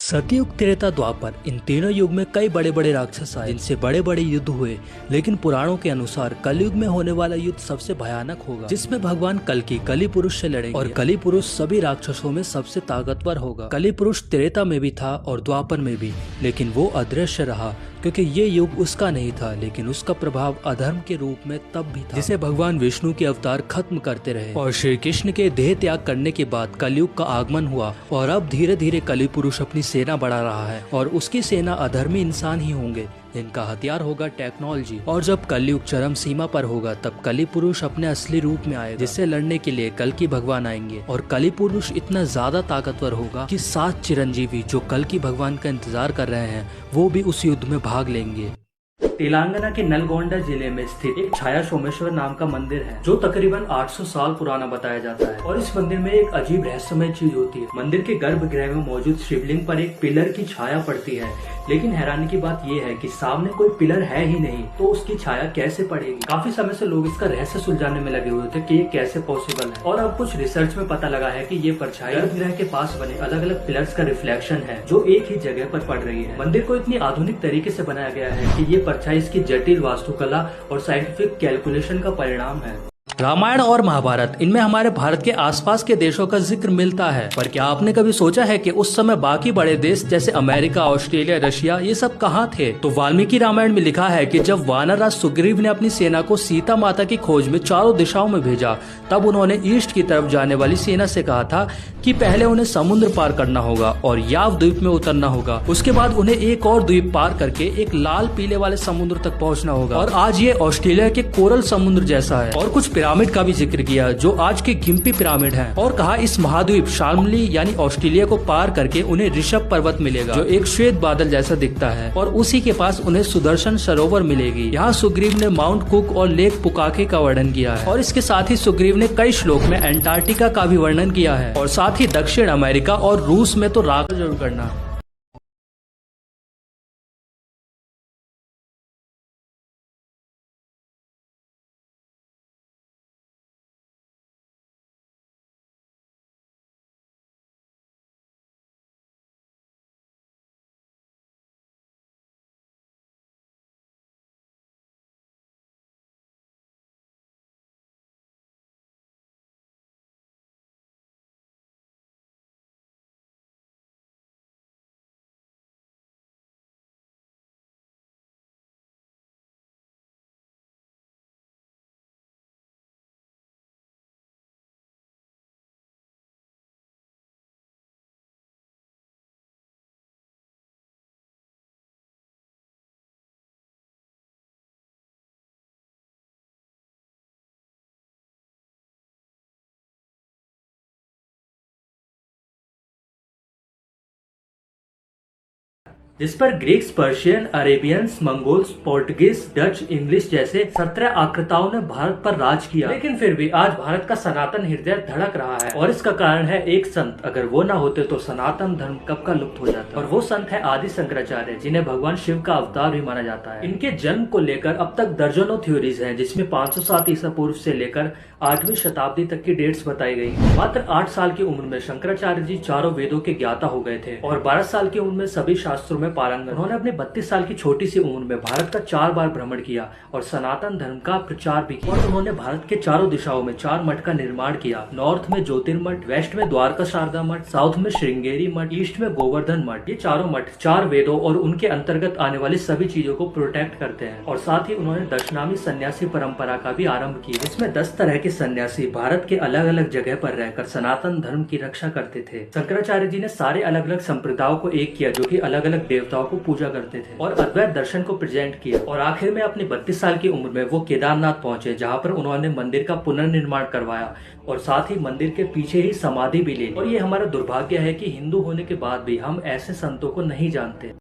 सतयुग, त्रेता, द्वापर इन तीनों युग में कई बड़े बड़े राक्षस आए जिनसे बड़े बड़े युद्ध हुए। लेकिन पुराणों के अनुसार कलयुग में होने वाला युद्ध सबसे भयानक होगा, जिसमें भगवान कल की कली पुरुष से लड़ेंगे और कली पुरुष सभी राक्षसों में सबसे ताकतवर होगा। कली पुरुष त्रेता में भी था और द्वापर में भी, लेकिन वो अदृश्य रहा क्योंकि ये युग उसका नहीं था, लेकिन उसका प्रभाव अधर्म के रूप में तब भी था, जिसे भगवान विष्णु के अवतार खत्म करते रहे। और श्री कृष्ण के देह त्याग करने के बाद कलयुग का आगमन हुआ और अब धीरे धीरे कली पुरुष अपनी सेना बढ़ा रहा है और उसकी सेना अधर्मी इंसान ही होंगे जिनका हथियार होगा टेक्नोलॉजी। और जब कलयुग चरम सीमा पर होगा तब कली पुरुष अपने असली रूप में आएगा, जिससे लड़ने के लिए कल की भगवान आएंगे। और कली पुरुष इतना ज्यादा ताकतवर होगा कि 7 चिरंजीवी जो कल की भगवान का इंतजार कर रहे हैं वो भी उस युद्ध में भाग लेंगे। तेलंगाना के नलगोंडा जिले में स्थित एक छाया सोमेश्वर नाम का मंदिर है जो तकरीबन 800 साल पुराना बताया जाता है। और इस मंदिर में एक अजीब रहस्यमय चीज होती है। मंदिर के गर्भगृह में मौजूद शिवलिंग पर एक पिलर की छाया पड़ती है, लेकिन हैरानी की बात यह है कि सामने कोई पिलर है ही नहीं, तो उसकी छाया कैसे पड़ेगी। काफी समय से लोग इसका रहस्य सुलझाने में लगे हुए थे कि ये कैसे पॉसिबल है। और अब कुछ रिसर्च में पता लगा है कि ये परछाई गर्भगृह के पास बने अलग अलग पिलर्स का रिफ्लेक्शन है जो एक ही जगह पर पड़ रही है। मंदिर को इतनी आधुनिक तरीके से बनाया गया है कि ये परछाई इसकी जटिल वास्तुकला और साइंटिफिक कैलकुलेशन का परिणाम है। रामायण और महाभारत, इनमें हमारे भारत के आसपास के देशों का जिक्र मिलता है, पर क्या आपने कभी सोचा है कि उस समय बाकी बड़े देश जैसे अमेरिका, ऑस्ट्रेलिया, रशिया ये सब कहाँ थे? तो वाल्मीकि रामायण में लिखा है कि जब वानरराज सुग्रीव ने अपनी सेना को सीता माता की खोज में चारों दिशाओं में भेजा, तब उन्होंने ईस्ट की तरफ जाने वाली सेना से कहा था कि पहले उन्हें समुद्र पार करना होगा और याव द्वीप में उतरना होगा। उसके बाद उन्हें एक और द्वीप पार करके एक लाल पीले वाले समुद्र तक पहुँचना होगा। और आज ये ऑस्ट्रेलिया के कोरल समुद्र जैसा है। और कुछ पिरामिड का भी जिक्र किया जो आज के गिम्पी पिरामिड हैं। और कहा इस महाद्वीप शाल्मली यानी ऑस्ट्रेलिया को पार करके उन्हें ऋषभ पर्वत मिलेगा जो एक श्वेत बादल जैसा दिखता है, और उसी के पास उन्हें सुदर्शन सरोवर मिलेगी। यहाँ सुग्रीव ने माउंट कुक और लेक पुकाके का वर्णन किया है। और इसके साथ ही सुग्रीव ने कई श्लोक में एंटार्क्टिका का भी वर्णन किया है। और साथ ही दक्षिण अमेरिका और रूस में तो राग जरूर करना। जिस पर Greeks, Persian, Arabians, Mongols, Portuguese, Dutch, English जैसे 17 आक्रताओं ने भारत पर राज किया। लेकिन फिर भी आज भारत का सनातन हृदय धड़क रहा है, और इसका कारण है एक संत। अगर वो ना होते तो सनातन धर्म कब का लुप्त हो जाता। और वो संत है आदि शंकराचार्य, जिन्हें भगवान शिव का अवतार भी माना जाता है। इनके जन्म को लेकर अब तक दर्जनों थ्योरीज हैं, जिसमें 507 ईसा पूर्व से लेकर 8वीं शताब्दी तक की डेट्स बताई गई। मात्र 8 साल की उम्र में शंकराचार्य जी चारों वेदों के ज्ञाता हो गए थे और 12 साल की उम्र में सभी शास्त्रों में पारंगत। उन्होंने अपनी 32 साल की छोटी सी उम्र में भारत का 4 बार भ्रमण किया और सनातन धर्म का प्रचार भी किया। और उन्होंने भारत के चारों दिशाओं में 4 मठ का निर्माण किया। नॉर्थ में ज्योतिर्मठ, वेस्ट में द्वारका शारदा मठ, साउथ में श्रृंगेरी मठ, ईस्ट में गोवर्धन मठ। ये चारों मठ 4 वेदों और उनके अंतर्गत आने वाली सभी चीजों को प्रोटेक्ट करते हैं। और साथ ही उन्होंने दशनामी सन्यासी परंपरा का भी आरंभ किया, जिसमें 10 तरह के सन्यासी भारत के अलग अलग जगह पर रहकर सनातन धर्म की रक्षा करते थे। शंकराचार्य जी ने सारे अलग अलग संप्रदायों को एक किया, जो कि अलग अलग देवताओं को पूजा करते थे, और अद्वैत दर्शन को प्रेजेंट किया। और आखिर में अपनी 32 साल की उम्र में वो केदारनाथ पहुंचे, जहां पर उन्होंने मंदिर का पुनर्निर्माण करवाया और साथ ही मंदिर के पीछे ही समाधि भी ली। और ये हमारा दुर्भाग्य है कि हिंदू होने के बाद भी हम ऐसे संतों को नहीं जानते।